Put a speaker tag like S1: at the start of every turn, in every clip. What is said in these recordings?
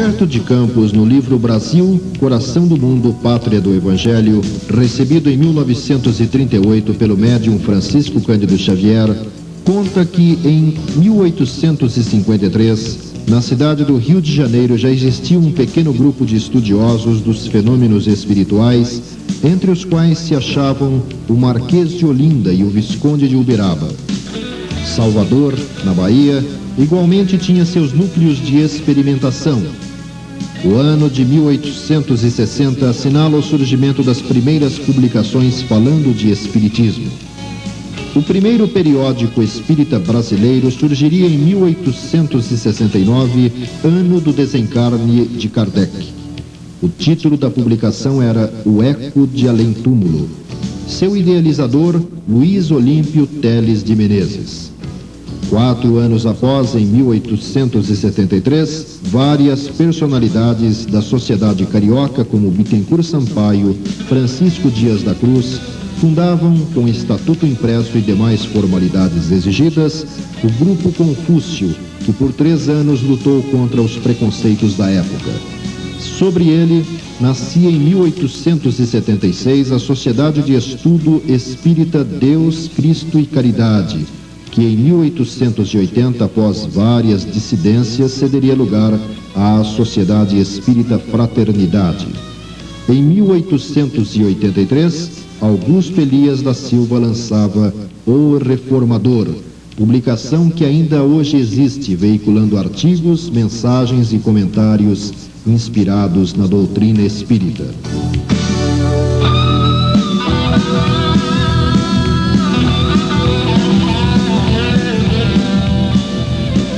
S1: Humberto de Campos, no livro Brasil, Coração do Mundo, Pátria do Evangelho, recebido em 1938 pelo médium Francisco Cândido Xavier, conta que em 1853, na cidade do Rio de Janeiro, já existia um pequeno grupo de estudiosos dos fenômenos espirituais, entre os quais se achavam o Marquês de Olinda e o Visconde de Uberaba. Salvador, na Bahia, igualmente tinha seus núcleos de experimentação. O ano de 1860 assinala o surgimento das primeiras publicações falando de espiritismo. O primeiro periódico espírita brasileiro surgiria em 1869, ano do desencarne de Kardec. O título da publicação era O Eco de Além-Túmulo. Seu idealizador, Luiz Olímpio Teles de Menezes. 4 anos após, em 1873, várias personalidades da sociedade carioca, como Bittencourt Sampaio, Francisco Dias da Cruz, fundavam, com estatuto impresso e demais formalidades exigidas, o Grupo Confúcio, que por 3 anos lutou contra os preconceitos da época. Sobre ele, nascia em 1876 a Sociedade de Estudo Espírita Deus, Cristo e Caridade, que em 1880, após várias dissidências, cederia lugar à Sociedade Espírita Fraternidade. Em 1883, Augusto Elias da Silva lançava O Reformador, publicação que ainda hoje existe, veiculando artigos, mensagens e comentários inspirados na doutrina espírita.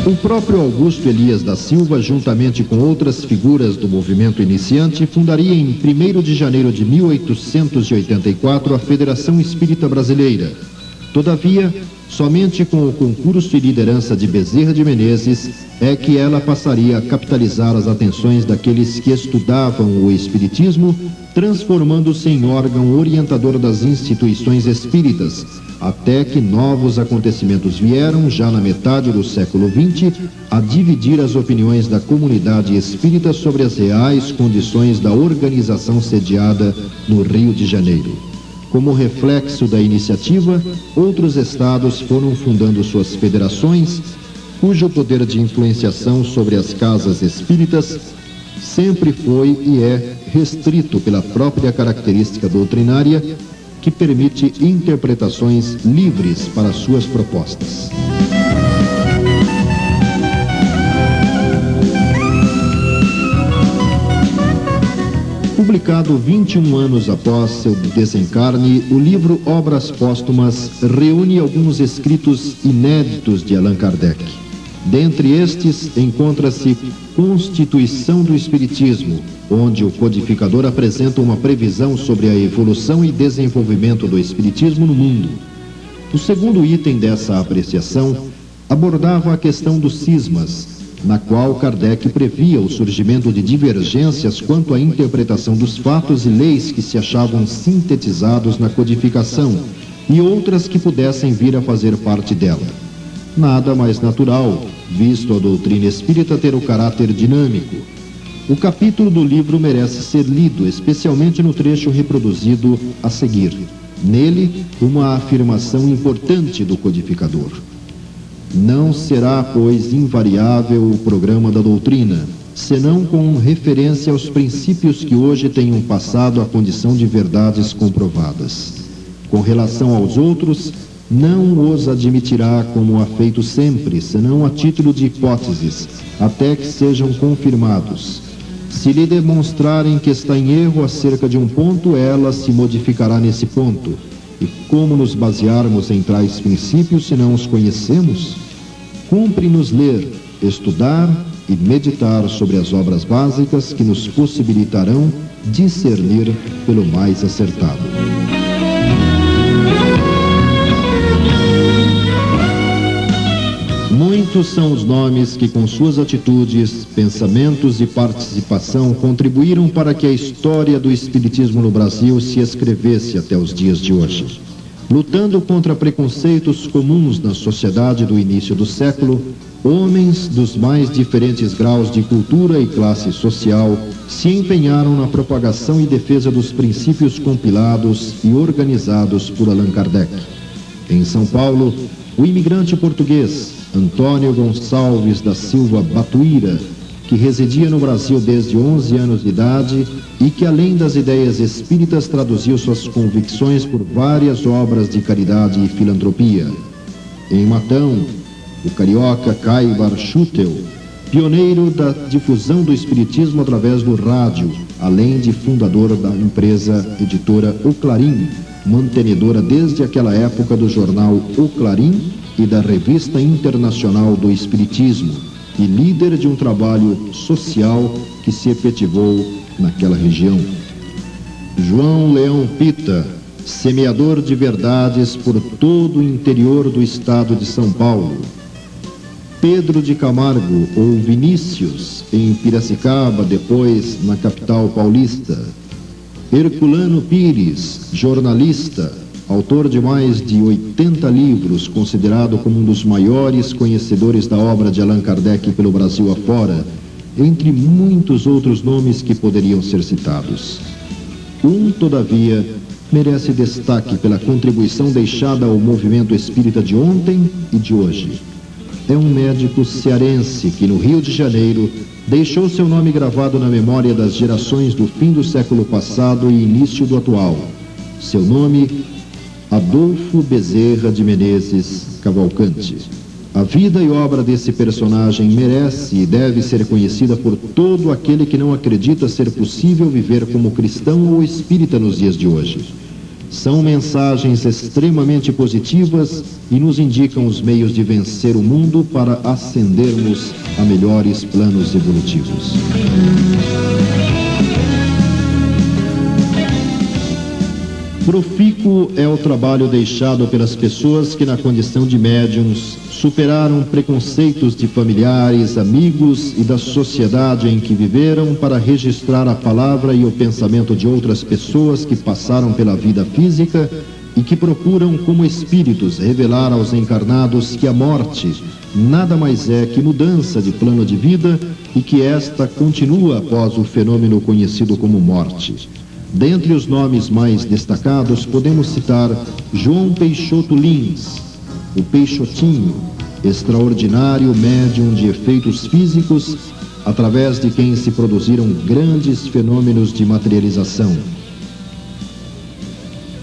S1: O próprio Augusto Elias da Silva, juntamente com outras figuras do movimento iniciante, fundaria em 1º de janeiro de 1884 a Federação Espírita Brasileira. Todavia, somente com o concurso e liderança de Bezerra de Menezes é que ela passaria a capitalizar as atenções daqueles que estudavam o espiritismo, transformando-se em órgão orientador das instituições espíritas, até que novos acontecimentos vieram, já na metade do século XX, a dividir as opiniões da comunidade espírita sobre as reais condições da organização sediada no Rio de Janeiro. Como reflexo da iniciativa, outros estados foram fundando suas federações, cujo poder de influenciação sobre as casas espíritas sempre foi e é restrito pela própria característica doutrinária, que permite interpretações livres para suas propostas. Publicado 21 anos após seu desencarne, o livro Obras Póstumas reúne alguns escritos inéditos de Allan Kardec. Dentre estes, encontra-se Constituição do Espiritismo, onde o codificador apresenta uma previsão sobre a evolução e desenvolvimento do Espiritismo no mundo. O segundo item dessa apreciação abordava a questão dos cismas, na qual Kardec previa o surgimento de divergências quanto à interpretação dos fatos e leis que se achavam sintetizados na codificação e outras que pudessem vir a fazer parte dela. Nada mais natural, visto a doutrina espírita ter o caráter dinâmico. O capítulo do livro merece ser lido, especialmente no trecho reproduzido a seguir. Nele, uma afirmação importante do codificador. Não será, pois, invariável o programa da doutrina, senão com referência aos princípios que hoje tenham passado à condição de verdades comprovadas. Com relação aos outros, não os admitirá como há feito sempre, senão a título de hipóteses, até que sejam confirmados. Se lhe demonstrarem que está em erro acerca de um ponto, ela se modificará nesse ponto. E como nos basearmos em tais princípios se não os conhecemos? Cumpre-nos ler, estudar e meditar sobre as obras básicas que nos possibilitarão discernir pelo mais acertado. Muitos são os nomes que, com suas atitudes, pensamentos e participação, contribuíram para que a história do Espiritismo no Brasil se escrevesse até os dias de hoje. Lutando contra preconceitos comuns na sociedade do início do século, Homens dos mais diferentes graus de cultura e classe social se empenharam na propagação e defesa dos princípios compilados e organizados por Allan Kardec. Em São Paulo, o imigrante português Antônio Gonçalves da Silva Batuíra, que residia no Brasil desde 11 anos de idade e que, além das ideias espíritas, traduziu suas convicções por várias obras de caridade e filantropia. Em Matão, o carioca Caibar Schutel, pioneiro da difusão do espiritismo através do rádio, além de fundador da empresa editora O Clarim, mantenedora desde aquela época do jornal O Clarim e da Revista Internacional do Espiritismo, e líder de um trabalho social que se efetivou naquela região. João Leão Pita, semeador de verdades por todo o interior do estado de São Paulo. Pedro de Camargo, ou Vinícius, em Piracicaba, depois na capital paulista. Herculano Pires, jornalista, autor de mais de 80 livros, considerado como um dos maiores conhecedores da obra de Allan Kardec pelo Brasil afora, entre muitos outros nomes que poderiam ser citados. Todavia, merece destaque pela contribuição deixada ao movimento espírita de ontem e de hoje. É um médico cearense que, no Rio de Janeiro, deixou seu nome gravado na memória das gerações do fim do século passado e início do atual. Seu nome, Adolfo Bezerra de Menezes Cavalcante. A vida e obra desse personagem merece e deve ser conhecida por todo aquele que não acredita ser possível viver como cristão ou espírita nos dias de hoje. São mensagens extremamente positivas e nos indicam os meios de vencer o mundo para ascendermos a melhores planos evolutivos. Profícuo é o trabalho deixado pelas pessoas que, na condição de médiums, superaram preconceitos de familiares, amigos e da sociedade em que viveram para registrar a palavra e o pensamento de outras pessoas que passaram pela vida física e que procuram, como espíritos, revelar aos encarnados que a morte nada mais é que mudança de plano de vida e que esta continua após o fenômeno conhecido como morte. Dentre os nomes mais destacados, podemos citar João Peixoto Lins, o Peixotinho, extraordinário médium de efeitos físicos, através de quem se produziram grandes fenômenos de materialização.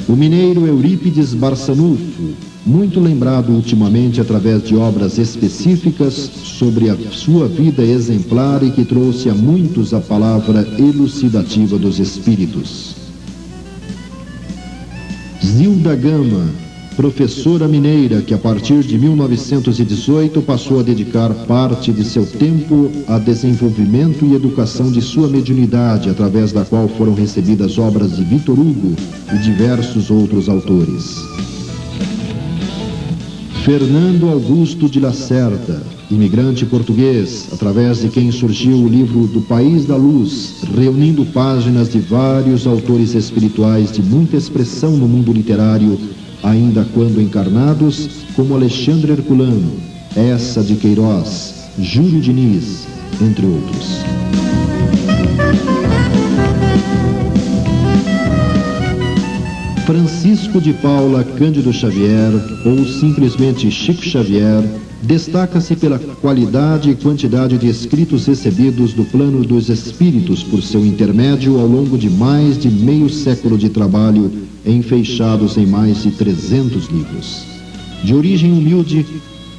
S1: O mineiro Eurípides Barçanufo, muito lembrado ultimamente através de obras específicas sobre a sua vida exemplar e que trouxe a muitos a palavra elucidativa dos espíritos. Zilda Gama, professora mineira que a partir de 1918 passou a dedicar parte de seu tempo a desenvolvimento e educação de sua mediunidade, através da qual foram recebidas obras de Victor Hugo e diversos outros autores. Fernando Augusto de Lacerda, imigrante português, através de quem surgiu o livro Do País da Luz, reunindo páginas de vários autores espirituais de muita expressão no mundo literário, ainda quando encarnados, como Alexandre Herculano, Essa de Queiroz, Júlio Diniz, entre outros. Francisco de Paula Cândido Xavier, ou simplesmente Chico Xavier, destaca-se pela qualidade e quantidade de escritos recebidos do plano dos espíritos por seu intermédio ao longo de mais de meio século de trabalho, enfeixados em mais de 300 livros. De origem humilde,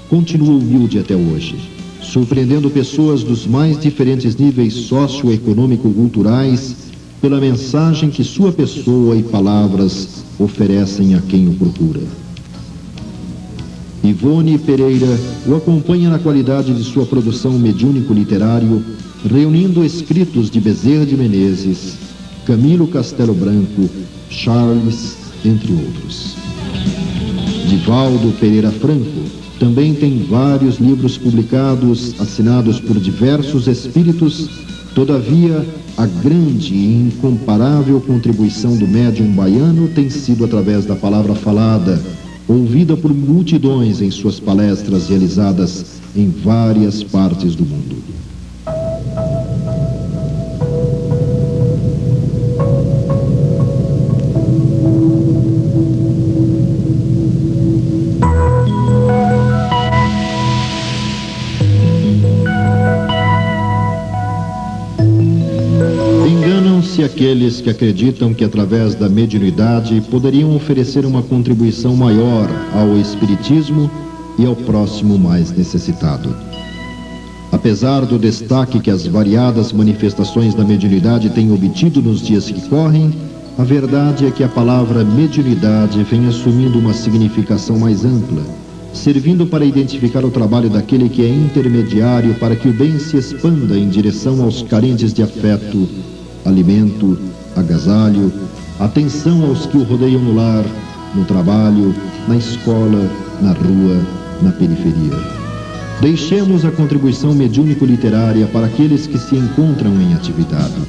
S1: continua humilde até hoje, surpreendendo pessoas dos mais diferentes níveis socioeconômico-culturais pela mensagem que sua pessoa e palavras oferecem a quem o procura. Ivone Pereira o acompanha na qualidade de sua produção mediúnico-literário, reunindo escritos de Bezerra de Menezes, Camilo Castelo Branco, Charles, entre outros. Divaldo Pereira Franco também tem vários livros publicados, assinados por diversos espíritos. Todavia, a grande e incomparável contribuição do médium baiano tem sido através da palavra falada, ouvida por multidões em suas palestras realizadas em várias partes do mundo. Enganam-se aqueles que acreditam que através da mediunidade poderiam oferecer uma contribuição maior ao espiritismo e ao próximo mais necessitado. Apesar do destaque que as variadas manifestações da mediunidade têm obtido nos dias que correm, a verdade é que a palavra mediunidade vem assumindo uma significação mais ampla, servindo para identificar o trabalho daquele que é intermediário para que o bem se expanda em direção aos carentes de afeto, alimento, agasalho, atenção aos que o rodeiam no lar, no trabalho, na escola, na rua, na periferia. Deixemos a contribuição mediúnico-literária para aqueles que se encontram em atividade.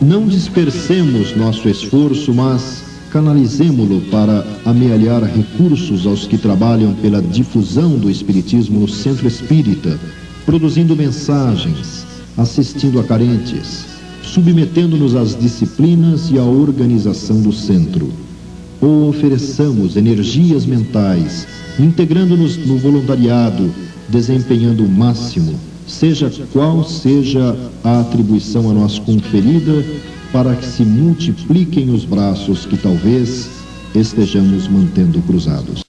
S1: Não dispersemos nosso esforço, mas canalizemo-lo para amealhar recursos aos que trabalham pela difusão do espiritismo no centro espírita, produzindo mensagens, assistindo a carentes, submetendo-nos às disciplinas e à organização do centro. Ou ofereçamos energias mentais, integrando-nos no voluntariado, desempenhando o máximo, seja qual seja a atribuição a nós conferida, para que se multipliquem os braços que talvez estejamos mantendo cruzados.